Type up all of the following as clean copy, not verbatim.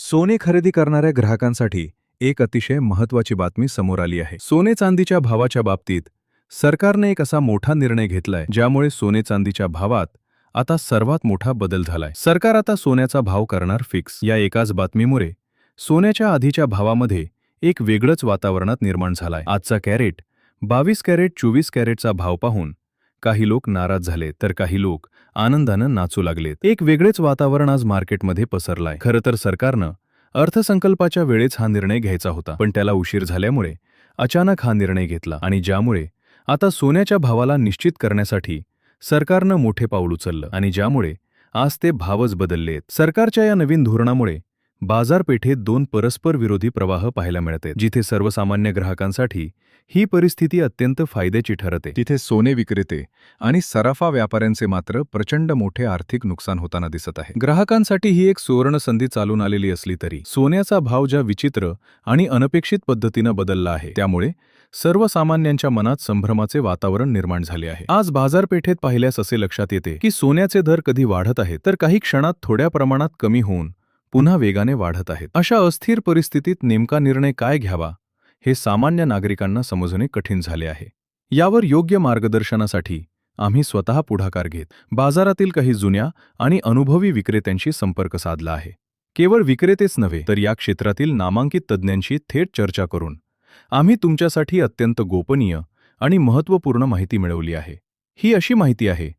सोने खरेदी करणाऱ्या ग्राहकांसाठी एक अतिशय महत्त्वाची बातमी समोर आली आहे. सोने चांदीच्या भावाच्या बाबतीत सरकारने एक असा मोठा निर्णय घेतलाय ज्यामुळे सोने चांदीच्या भावात आता सर्वात मोठा बदल झालाय. सरकार आता सोन्याचा भाव करणार फिक्स. या एकाच बातमीमुळे सोन्याच्या आधीच्या भावामध्ये एक वेगळंच वातावरणात निर्माण झालाय. आजचा कॅरेट 22 कॅरेट 24 कॅरेटचा भाव पाहून काही लोक नाराज झाले तर काही लोक आनंदानं नाचू लागलेत. एक वेगळेच वातावरण आज मार्केटमध्ये पसरलाय. खरं तर सरकारनं अर्थसंकल्पाच्या वेळेच हा निर्णय घ्यायचा होता, पण त्याला उशीर झाल्यामुळे अचानक हा निर्णय घेतला आणि ज्यामुळे आता सोन्याच्या भावाला निश्चित करण्यासाठी सरकारनं मोठे पाऊल उचललं आणि ज्यामुळे आज ते भावच बदललेत. सरकारच्या या नवीन धोरणामुळे बाजारपेठेत दोन परस्पर विरोधी प्रवाह पाहायला मिळतात. जिथे सर्वसामान्य ग्राहकांसाठी ही परिस्थिती अत्यंत फायद्याची ठरते, तिथे सोने विक्रेते आणि सराफा व्यापाऱ्यांचे मात्र प्रचंड मोठे आर्थिक नुकसान होताना दिसत आहे. ग्राहकांसाठी ही एक सुवर्ण संधी चालून आलेली असली तरी सोन्याचा भाव ज्या विचित्र आणि अनपेक्षित पद्धतीनं बदलला आहे त्यामुळे सर्वसामान्यांच्या मनात संभ्रमाचे वातावरण निर्माण झाले आहे. आज बाजारपेठेत पाहिल्यास असे लक्षात येते की सोन्याचे दर कधी वाढत आहेत तर काही क्षणात थोड्या प्रमाणात कमी होऊन पुन्हा वेगाने वाढत आहेत. अशा अस्थिर परिस्थितीत नेमका निर्णय काय घ्यावा हे सामान्य नागरिकांना समजणे कठीण झाले आहे. यावर योग्य मार्गदर्शनासाठी आम्ही स्वतः पुढाकार घेत बाजारातील काही जुन्या आणि अनुभवी विक्रेत्यांशी संपर्क साधला आहे. केवळ विक्रेतेच नव्हे तर या क्षेत्रातील नामांकित तज्ज्ञांशी थेट चर्चा करून आम्ही तुमच्यासाठी अत्यंत गोपनीय आणि महत्त्वपूर्ण माहिती मिळवली आहे. ही अशी माहिती आहे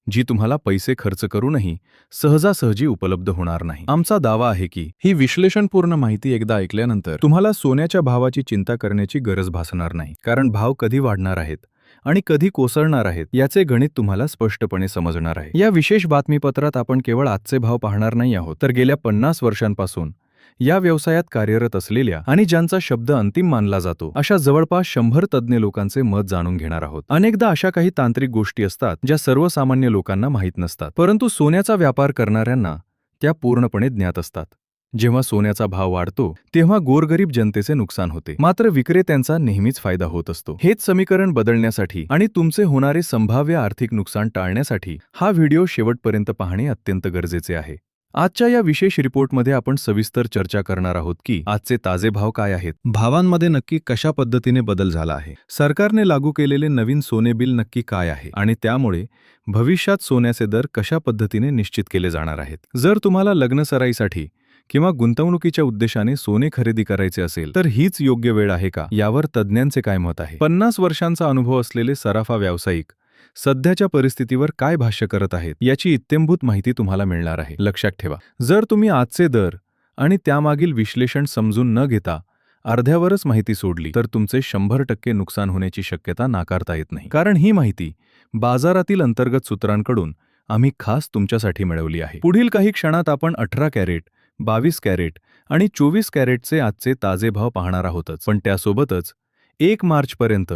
जी तुम्हाला पैसे खर्च करूनही सहजासहजी उपलब्ध होणार नाही. आमचा दावा आहे की ही विश्लेषणपूर्ण माहिती एकदा ऐकल्यानंतर तुम्हाला सोन्याच्या भावाची चिंता करण्याची गरज भासणार नाही, कारण भाव कधी वाढणार आहेत आणि कधी कोसळणार आहेत याचे गणित तुम्हाला स्पष्टपणे समजणार आहे. या विशेष बातमीपत्रात आपण केवळ आजचे भाव पाहणार नाही आहोत, तर गेल्या 50 वर्षांपासून या व्यवसायात कार्यरत असलेल्या आणि ज्यांचा शब्द अंतिम मानला जातो अशा जवळपास 100 तज्ज्ञ लोकांचे मत जाणून घेणार आहोत. अनेकदा अशा काही तांत्रिक गोष्टी असतात ज्या सर्वसामान्य लोकांना माहीत नसतात, परंतु सोन्याचा व्यापार करणाऱ्यांना त्या पूर्णपणे ज्ञात असतात. जेव्हा सोन्याचा भाव वाढतो तेव्हा गोरगरीब जनतेचे नुकसान होते, मात्र विक्रेत्यांचा नेहमीच फायदा होत असतो. हेच समीकरण बदलण्यासाठी आणि तुमचे होणारे संभाव्य आर्थिक नुकसान टाळण्यासाठी हा व्हिडिओ शेवटपर्यंत पाहणे अत्यंत गरजेचे आहे. आजच्या या विशेष रिपोर्टमध्ये आपण सविस्तर चर्चा करणार आहोत की आजचे ताजे भाव काय आहेत, भावांमध्ये नक्की कशा पद्धतीने बदल झाला आहे, सरकारने लागू केलेले नवीन सोने बिल नक्की काय आहे आणि त्यामुळे भविष्यात सोन्याचे दर कशा पद्धतीने निश्चित केले जाणार आहेत. जर तुम्हाला लग्नसराईसाठी किंवा गुंतवणुकीच्या उद्देशाने सोने खरेदी करायचे असेल तर हीच योग्य वेळ आहे का, यावर तज्ज्ञांचे काय मत आहे. 50 वर्षांचा अनुभव असलेले सराफा व्यावसायिक सध्याच्या परिस्थितीवर काय भाष्य करत आहेत याची इत्थंभूत माहिती तुम्हाला मिळणार आहे. लक्षात ठेवा, जर तुम्ही आजचे दर आणि त्यामागील विश्लेषण समजून न घेता अर्ध्यावरच माहिती सोडली तर तुमचे 100% नुकसान होण्याची शक्यता नाकारता येत नाही, कारण ही माहिती बाजारातील अंतर्गत सूत्रांकडून आम्ही खास तुमच्यासाठी मिळवली आहे. पुढील काही क्षणात आपण 18 कॅरेट 22 कॅरेट आणि 24 कॅरेटचे आजचे ताजे भाव पाहणार आहोतच, पण त्यासोबतच 1 मार्चपर्यंत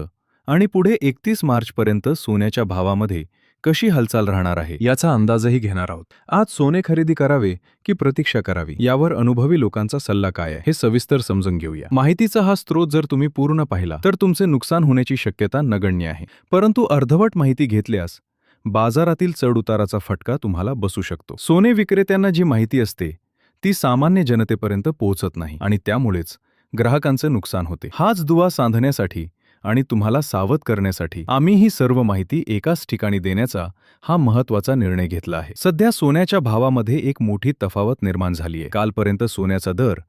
आणि पुढे 31 मार्चपर्यंत सोन्याच्या भावामध्ये कशी हालचाल राहणार आहे याचा अंदाजही घेणार आहोत. आज सोने खरेदी करावे की प्रतीक्षा करावी यावर अनुभवी लोकांचा सल्ला काय आहे हे सविस्तर समजून घेऊया. माहितीचा हा स्रोत जर तुम्ही पूर्ण पाहिला तर तुमचे नुकसान होण्याची शक्यता नगण्य आहे, परंतु अर्धवट माहिती घेतल्यास बाजारातील चढउताराचा फटका तुम्हाला बसू शकतो. सोने विक्रेत्यांना जी माहिती असते ती सामान्य जनतेपर्यंत पोहोचत नाही आणि त्यामुळेच ग्राहकांचे नुकसान होते. हाच दुवा सांधण्यासाठी आणि तुम्हाला सावध करण्यासाठी आम्ही ही सर्व माहिती एकाच ठिकाणी देण्याचा हा महत्त्वाचा निर्णय घेतला आहे. सध्या सोन्याच्या भावामध्ये एक मोठी तफावत निर्माण झाली आहे. कालपर्यंत सोन्याचा दर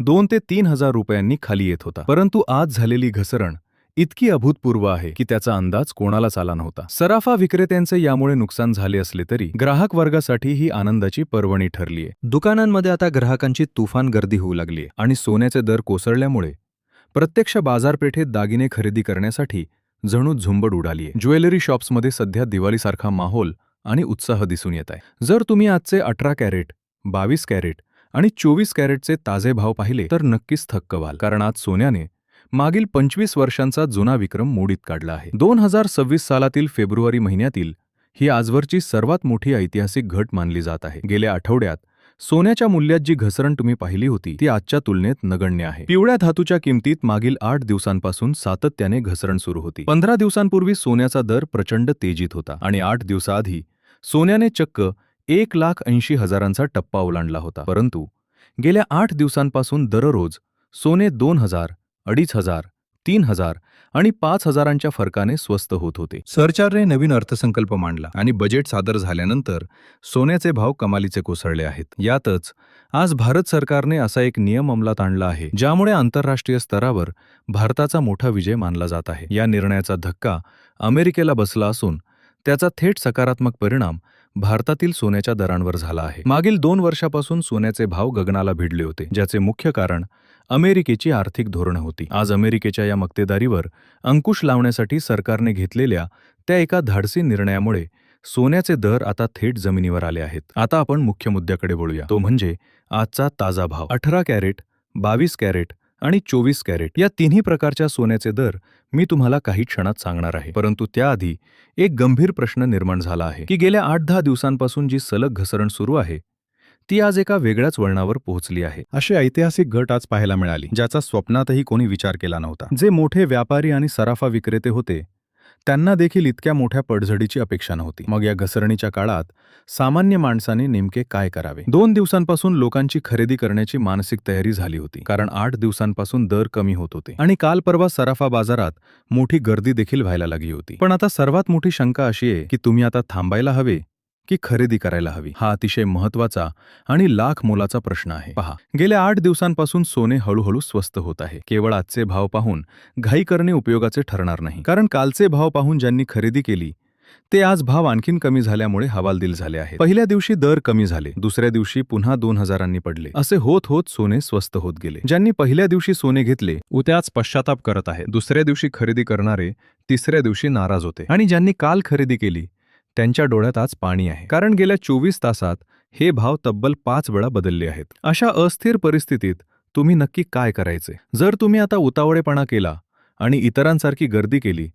2 ते 3 हजार रुपयांनी खाली येत होता, परंतु आज झालेली घसरण इतकी अभूतपूर्व आहे की त्याचा अंदाज कोणालाच आला नव्हता. सराफा विक्रेत्यांचे यामुळे नुकसान झाले असले तरी ग्राहक वर्गासाठी ही आनंदाची पर्वणी ठरली आहे. दुकानांमध्ये आता ग्राहकांची तुफान गर्दी होऊ लागली आहे आणि सोन्याचे दर कोसळल्यामुळे प्रत्यक्ष बाजारपेठेत दागिने खरेदी करण्यासाठी जणू झुंबड उडाली आहे. ज्वेलरी शॉप्समध्ये सध्या दिवाळीसारखा माहोल आणि उत्साह दिसून येत आहे. जर तुम्ही आजचे 18 कॅरेट 22 कॅरेट आणि 24 कॅरेटचे ताजे भाव पाहिले तर नक्कीच थक्क व्हाल, कारण आज सोन्याने मागील 25 वर्षांचा जुना विक्रम मोडीत काढला आहे. 2026 सालातील फेब्रुवारी महिन्यातील ही आजवरची सर्वात मोठी ऐतिहासिक घट मानली जात आहे. गेल्या आठवड्यात सोन्याच्या मूल्यात जी घसरण तुम्ही पाहिली होती ती आजच्या तुलनेत नगण्य आहे. पिवळ्या धातूच्या किमतीत मागील 8 दिवसांपासून सातत्याने घसरण सुरू होती. 15 दिवसांपूर्वी सोन्याचा दर प्रचंड तेजीत होता आणि 8 दिवसाआधी सोन्याने चक्क 1,80,000 टप्पा ओलांडला होता. परंतु गेल्या 8 दिवसांपासून दररोज सोने 2,000, 2,500, 3,000 आणि 5,000च्या फरकाने स्वस्त होत होते. सरकारने नवीन अर्थसंकल्प मांडला आणि बजेट सादर झाल्यानंतर सोन्याचे भाव कमालीचे कोसळले आहेत. यातच आज भारत सरकारने असा एक नियम अंमलात आणला आहे ज्यामुळे आंतरराष्ट्रीय स्तरावर भारताचा मोठा विजय मानला जात आहे. या निर्णयाचा धक्का अमेरिकेला बसला असून त्याचा थेट सकारात्मक परिणाम भारतातील सोन्याच्या दरांवर झाला आहे. मागील 2 वर्षापासून सोन्याचे भाव गगनाला भिडले होते, ज्याचे मुख्य कारण अमेरिकेची आर्थिक धोरणं होती. आज अमेरिकेच्या या मक्तेदारीवर अंकुश लावण्यासाठी सरकारने घेतलेल्या त्या एका धाडसी निर्णयामुळे सोन्याचे दर आता थेट जमिनीवर आले आहेत. आता आपण मुख्य मुद्द्याकडे वळूया, तो म्हणजे आजचा ताजा भाव. 18 कॅरेट, 22 कॅरेट आणि 24 कॅरेट या तिन्ही प्रकारच्या सोन्याचे दर मी तुम्हाला काही क्षणात सांगणार आहे. परंतु त्याआधी एक गंभीर प्रश्न निर्माण झाला आहे की गेल्या 8-10 दिवसांपासून जी सलग घसरण सुरू आहे ती आज एका वेगळ्याच वळणावर पोहोचली आहे. अशी ऐतिहासिक घट आज पाहायला मिळाली ज्याचा स्वप्नातही कोणी विचार केला नव्हता. जे मोठे व्यापारी आणि सराफा विक्रेते होते त्यांना देखील इतक्या मोठ्या पडझडीची अपेक्षा नव्हती. मग या घसरणीच्या काळात सामान्य माणसाने नेमके काय करावे? 2 दिवसांपासून लोकांची खरेदी करण्याची मानसिक तयारी झाली होती, कारण 8 दिवसांपासून दर कमी होत होते आणि काल परवा सराफा बाजारात मोठी गर्दी देखील व्हायला लागली होती. पण आता सर्वात मोठी शंका अशी आहे की तुम्ही आता थांबायला हवे की खरेदी करायला हवी? हा अतिशय महत्त्वाचा आणि लाख मोलाचा प्रश्न आहे. पहा, गेल्या 8 दिवसांपासून सोने हळूहळू स्वस्त होत आहे. केवळ आजचे भाव पाहून घाई करणे उपयोगाचे ठरणार नाही, कारण कालचे भाव पाहून ज्यांनी खरेदी केली ते आज भाव आणखीन कमी झाल्यामुळे हवालदिल झाले आहेत. पहिल्या दिवशी दर कमी झाले, दुसऱ्या दिवशी पुन्हा 2,000 पडले. असे होत होत सोने स्वस्त होत गेले. ज्यांनी पहिल्या दिवशी सोने घेतले उद्याच पश्चाताप करत आहेत. दुसऱ्या दिवशी खरेदी करणारे तिसऱ्या दिवशी नाराज होते आणि ज्यांनी काल खरेदी केली त्यांच्या डोळ्यात आज पाणी आहे, कारण गेल्या 24 तासात हे भाव तब्बल 5 वेळा बदलले आहेत. अशा अस्थिर परिस्थितीत तुम्ही नक्की काय करायचे? जर तुम्ही आता उतावळेपणा केला आणि इतरांसारखी गर्दी केली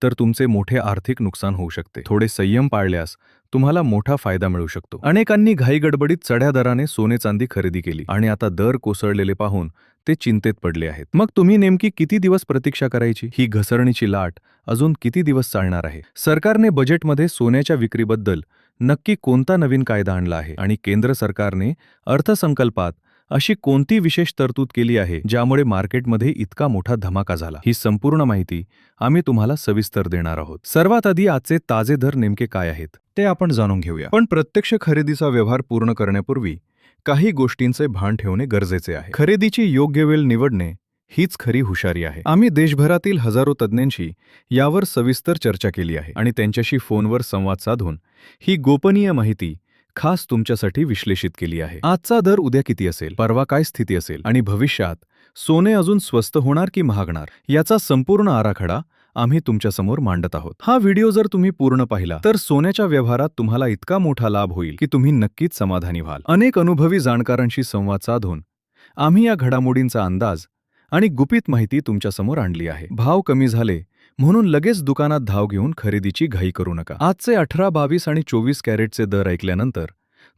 तर तुमचे मोठे आर्थिक नुकसान होऊ शकते. थोडे संयम पाळल्यास तुम्हाला मोठा फायदा मिळू शकतो. अनेकांनी घाईगडबडीत चढ्या दराने सोने चांदी खरेदी केली आणि आता दर कोसळलेले पाहून ते चिंतेत पडले आहेत. मग तुम्ही नेमकी किती दिवस प्रतीक्षा करायची? ही घसरणीची लाट अजून किती दिवस चालणार आहे? सरकारने बजेटमध्ये सोन्याच्या विक्रीबद्दल नक्की कोणता नवीन कायदा आणला आहे आणि केंद्र सरकारने अर्थसंकल्पात अशी कोणती विशेष तरतूद केली आहे ज्यामुळे मार्केटमध्ये इतका मोठा धमाका झाला? ही संपूर्ण माहिती आम्ही तुम्हाला सविस्तर देणार आहोत. सर्वात आधी आजचे ताजे दर नेमके काय आहेत ते आपण जाणून घेऊया. पण प्रत्यक्ष खरेदीचा व्यवहार पूर्ण करण्यापूर्वी काही गोष्टींचे भान ठेवणे गरजेचे आहे. खरेदीची योग्य वेळ निवडणे हीच खरी हुशारी आहे. आम्ही देशभरातील हजारो तज्ज्ञांशी यावर सविस्तर चर्चा केली आहे आणि त्यांच्याशी फोनवर संवाद साधून ही गोपनीय माहिती खास तुमच्यासाठी विश्लेषित केली आहे. आजचा दर उद्या किती असेल, परवा काय स्थिती असेल आणि भविष्यात सोने अजून स्वस्त होणार की महागणार याचा संपूर्ण आराखडा आम्ही तुमच्यासमोर मांडत आहोत. हा व्हिडिओ जर तुम्ही पूर्ण पाहिला तर सोन्याच्या व्यवहारात तुम्हाला इतका मोठा लाभ होईल की तुम्ही नक्कीच समाधानी व्हाल. अनेक अनुभवी जाणकारांशी संवाद साधून आम्ही या घडामोडींचा अंदाज आणि गुपित माहिती तुमच्यासमोर आणली आहे. भाव कमी झाले म्हणून लगेच दुकानात धाव घेऊन खरेदीची घाई करू नका. आजचे 18, 22 आणि 24 कॅरेटचे दर ऐकल्यानंतर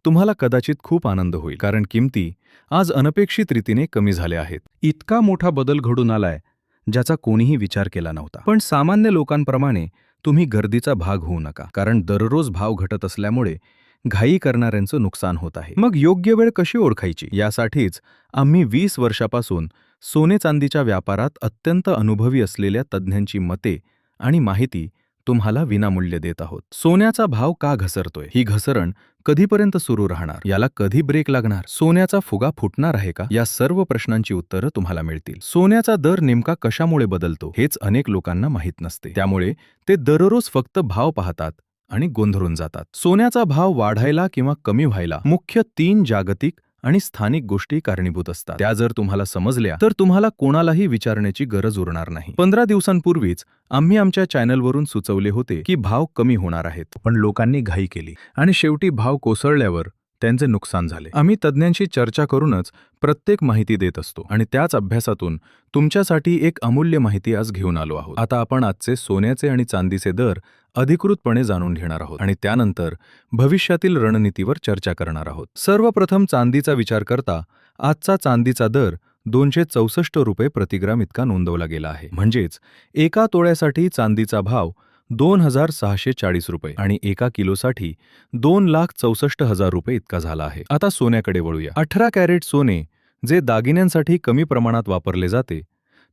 तुम्हाला कदाचित खूप आनंद होईल, कारण किमती आज अनपेक्षित रीतीने कमी झाल्या आहेत. इतका मोठा बदल घडून आलाय ज्याचा कोणीही विचार केला नव्हता. पण सामान्य लोकांप्रमाणे तुम्ही गर्दीचा भाग होऊ नका, कारण दररोज भाव घटत असल्यामुळे घाई करणाऱ्यांचं नुकसान होत आहे. मग योग्य वेळ कशी ओळखायची यासाठीच आम्ही 20 वर्षापासून सोने चांदीच्या व्यापारात अत्यंत अनुभवी असलेल्या तज्ज्ञांची मते आणि माहिती तुम्हाला विनामूल्य देत आहोत. सोन्याचा भाव का घसरतोय? ही घसरण कधीपर्यंत सुरू राहणार? याला कधी ब्रेक लागणार? सोन्याचा फुगा फुटणार आहे का? या सर्व प्रश्नांची उत्तरं तुम्हाला मिळतील. सोन्याचा दर नेमका कशामुळे बदलतो हेच अनेक लोकांना माहीत नसते, त्यामुळे ते दररोज फक्त भाव पाहतात आणि गोंधळून जातात. सोन्याचा भाव वाढायला किंवा कमी व्हायला मुख्य 3 जागतिक आणि स्थानिक गोष्टी कारणीभूत असतात. त्या जर तुम्हाला समजल्या तर तुम्हाला कोणालाही विचारण्याची गरज उरणार नाही. 15 दिवसांपूर्वीच आम्ही आमच्या चॅनलवरून सुचवले होते की भाव कमी होणार आहेत, पण लोकांनी घाई केली आणि शेवटी भाव कोसळल्यावर त्यांचे नुकसान झाले. आम्ही तज्ज्ञांशी चर्चा करूनच प्रत्येक माहिती देत असतो आणि त्याच अभ्यासातून तुमच्यासाठी एक अमूल्य माहिती आज घेऊन आलो आहोत. आता आपण आजचे सोन्याचे आणि चांदीचे दर अधिकृतपणे जाणून घेणार आहोत आणि त्यानंतर भविष्यातील रणनीतीवर चर्चा करणार आहोत. सर्वप्रथम चांदीचा विचार करता आजचा चांदीचा दर 264 रुपये प्रतिग्राम इतका नोंदवला गेला आहे. म्हणजेच एका तोळ्यासाठी चांदीचा भाव 2,640 रुपये आणि 1 किलोसाठी 2,64,000 रुपये इतका झाला आहे. आता सोन्याकडे वळूया. 18 कॅरेट सोने जे दागिन्यांसाठी कमी प्रमाणात वापरले जाते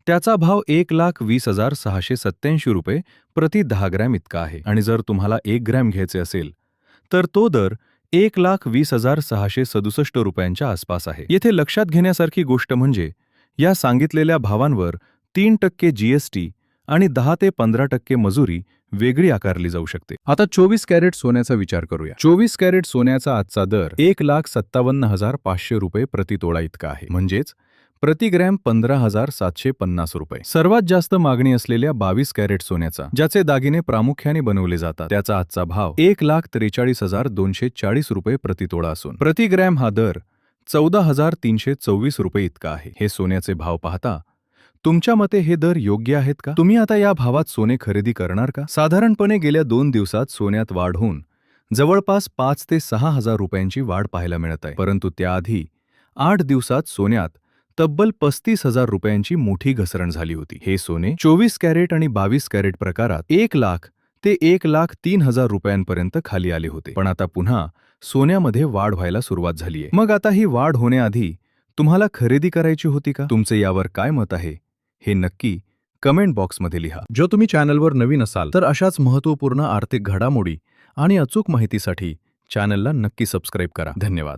त्याचा भाव 1,20,687 रुपये प्रति 10 ग्रॅम इतका आहे. आणि जर तुम्हाला 1 ग्रॅम घ्यायचे असेल तर तो दर 1,20,667 रुपयांच्या आसपास आहे. येथे लक्षात घेण्यासारखी गोष्ट म्हणजे या सांगितलेल्या भावांवर 3% GST आणि 10 ते 15% मजुरी वेगळी आकारली जाऊ शकते. आता 24 कॅरेट सोन्याचा विचार करूया. 24 कॅरेट सोन्याचा आजचा दर 1,57,500 रुपये प्रति तोळा इतका आहे. म्हणजेच प्रति ग्रॅम 15,750 रुपये. सर्वात जास्त मागणी असलेल्या 22 कॅरेट सोन्याचा, ज्याचे दागिने प्रामुख्याने बनवले जातात, त्याचा आजचा भाव 1,43,240 रुपये प्रति तोळा असून प्रति ग्रॅम हा दर 14,324 रुपये इतका आहे. हे सोन्याचे भाव पाहता तुमच्या मते हे दर योग्य आहेत का? तुम्ही आता या भावात सोने खरेदी करणार का? साधारणपणे गेल्या 2 दिवसात सोन्यात वाढ होऊन जवळपास 5 ते 6,000 रुपयांची वाढ पाहायला मिळत आहे. परंतु त्याआधी 8 दिवसात सोन्यात तब्बल 35,000 रुपयांची मोठी घसरण झाली होती. हे सोने 24 कॅरेट आणि 22 कॅरेट प्रकारात 1 लाख ते 1,03,000 रुपयांपर्यंत खाली आले होते. पण आता पुन्हा सोन्यामध्ये वाढ व्हायला सुरुवात झालीय. मग आता ही वाढ होण्याआधी तुम्हाला खरेदी करायची होती का? तुमचे यावर काय मत आहे हे नक्की कमेंट बॉक्समध्ये लिहा. जो तुम्ही चॅनलवर नवीन असाल तर अशाच महत्त्वपूर्ण आर्थिक घडामोडी आणि अचूक माहितीसाठी चॅनलला नक्की सबस्क्राईब करा. धन्यवाद.